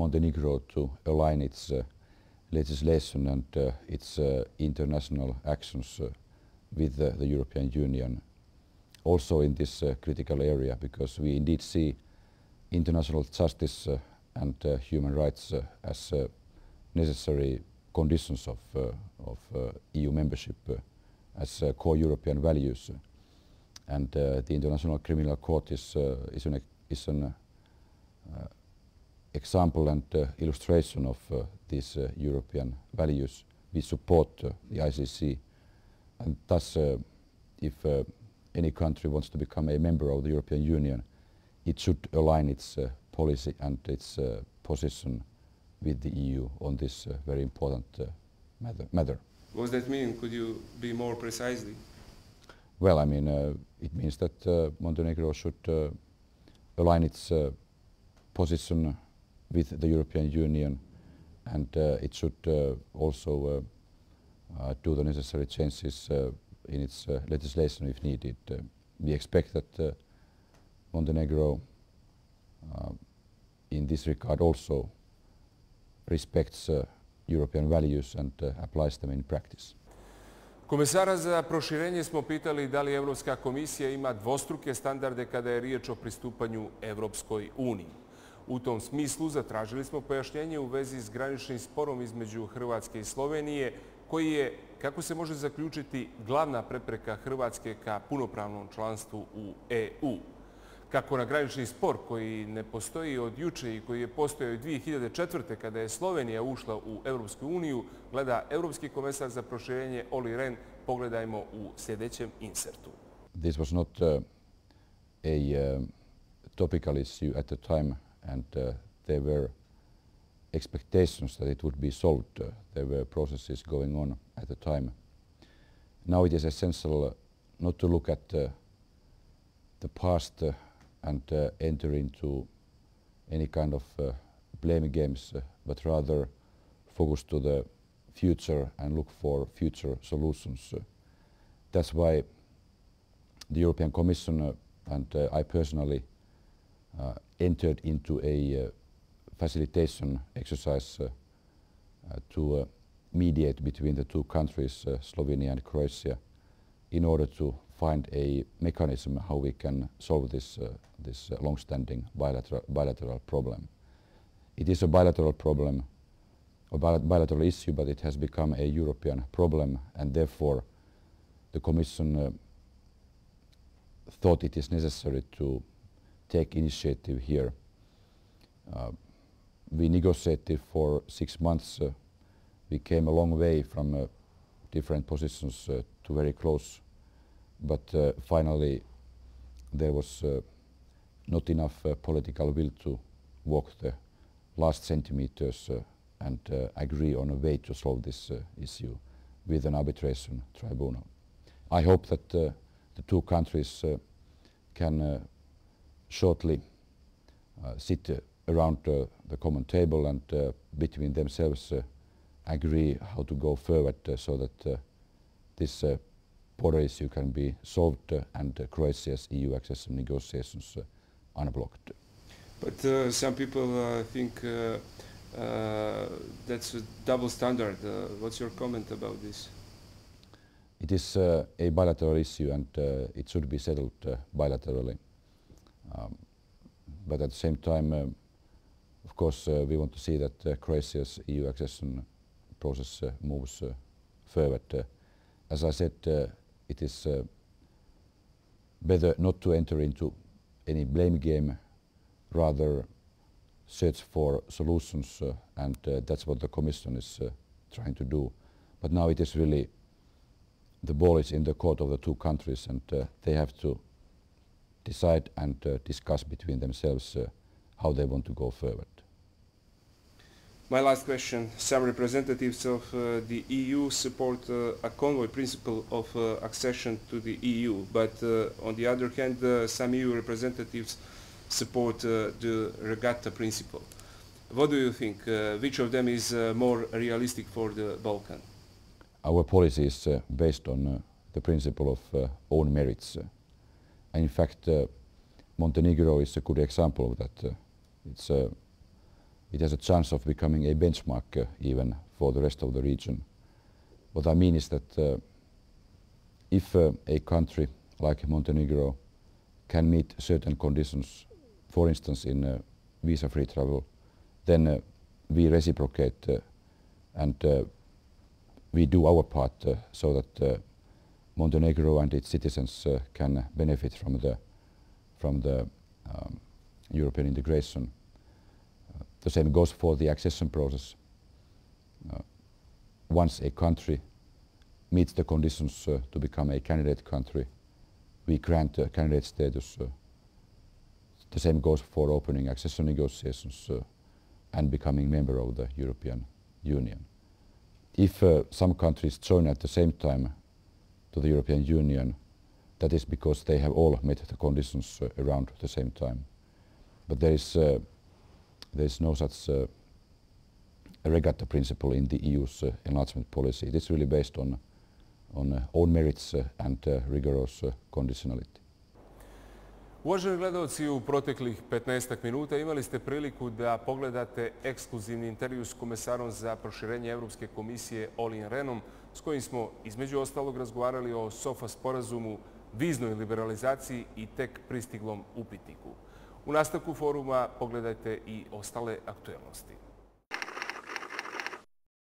Montenegro to align its legislation and its international actions with the European Union, also in this critical area, because we indeed see international justice and human rights as necessary conditions of EU membership, as core European values. And the International Criminal Court is an example and illustration of these European values. We support the ICC, and thus if any country wants to become a member of the European Union, it should align its policy and its position with the EU on this very important matter. What does that mean? Could you be more precisely? Well, I mean, it means that Montenegro should align its position with the European Union, and it should also do the necessary changes in its legislation if needed. We expect that Montenegro in this regard also respects European values and applies them in practice. Komesara za proširenje smo pitali da li Evropska komisija ima dvostruke standarde kada je riječ o pristupanju Evropskoj uniji. U tom smislu zatražili smo pojašnjenje u vezi s graničnim sporom između Hrvatske i Slovenije, koji je, kako se može zaključiti, glavna prepreka Hrvatske ka punopravnom članstvu u EU. Kako na granični spor koji ne postoji od juče i koji je postojao i 2004. kada je Slovenija ušla u Evropsku uniju, gleda Evropski komesar za proširenje Oli Ren. Pogledajmo u sljedećem insertu. This was not a topical issue at the time, and there were expectations that it would be solved. There were processes going on at the time. Now it is essential not to look at the past and enter into any kind of blame games, but rather focus to the future and look for future solutions. That's why the European Commission and I personally entered into a facilitation exercise to mediate between the two countries, Slovenia and Croatia, in order to find a mechanism how we can solve this long-standing bilateral problem. It is a bilateral problem, a bilateral issue, but it has become a European problem, and therefore the Commission thought it is necessary to take initiative here. We negotiated for 6 months. We came a long way from different positions to very close, but finally there was not enough political will to walk the last centimeters and agree on a way to solve this issue with an arbitration tribunal. I hope that the two countries can shortly sit around the common table and between themselves agree how to go forward so that this border issue can be solved and Croatia's EU accession negotiations unblocked. But some people think that's a double standard. What's your comment about this? It is a bilateral issue, and it should be settled bilaterally. But at the same time, of course, we want to see that Croatia's EU accession process moves forward. As I said, it is better not to enter into any blame game, rather search for solutions, and that's what the Commission is trying to do. But now it is really, the ball is in the court of the two countries, and they have to decide and discuss between themselves how they want to go forward. My last question. Some representatives of the EU support a convoy principle of accession to the EU, but on the other hand, some EU representatives support the regatta principle. What do you think? Which of them is more realistic for the Balkan? Our policy is based on the principle of own merits. In fact, Montenegro is a good example of that. It's it has a chance of becoming a benchmark even for the rest of the region. What I mean is that if a country like Montenegro can meet certain conditions, for instance in visa-free travel, then we reciprocate and we do our part so that Montenegro and its citizens can benefit from the European integration. The same goes for the accession process. Once a country meets the conditions to become a candidate country, we grant candidate status. The same goes for opening accession negotiations and becoming member of the European Union. If some countries join at the same time to the European Union, that is because they have all met the conditions around the same time. But there is no such regatta principle in the EU's enlargement policy. It is really based on own merits and rigorous conditionality. Uvaženi gledalci, u proteklih 15 minuta imali ste priliku da pogledate ekskluzivni intervju s komesarom za proširenje Evropske komisije Oli Renom, s kojim smo između ostalog razgovarali o SOFA sporazumu, viznoj liberalizaciji i tek pristiglom upitniku. U nastavku foruma pogledajte i ostale aktuelnosti.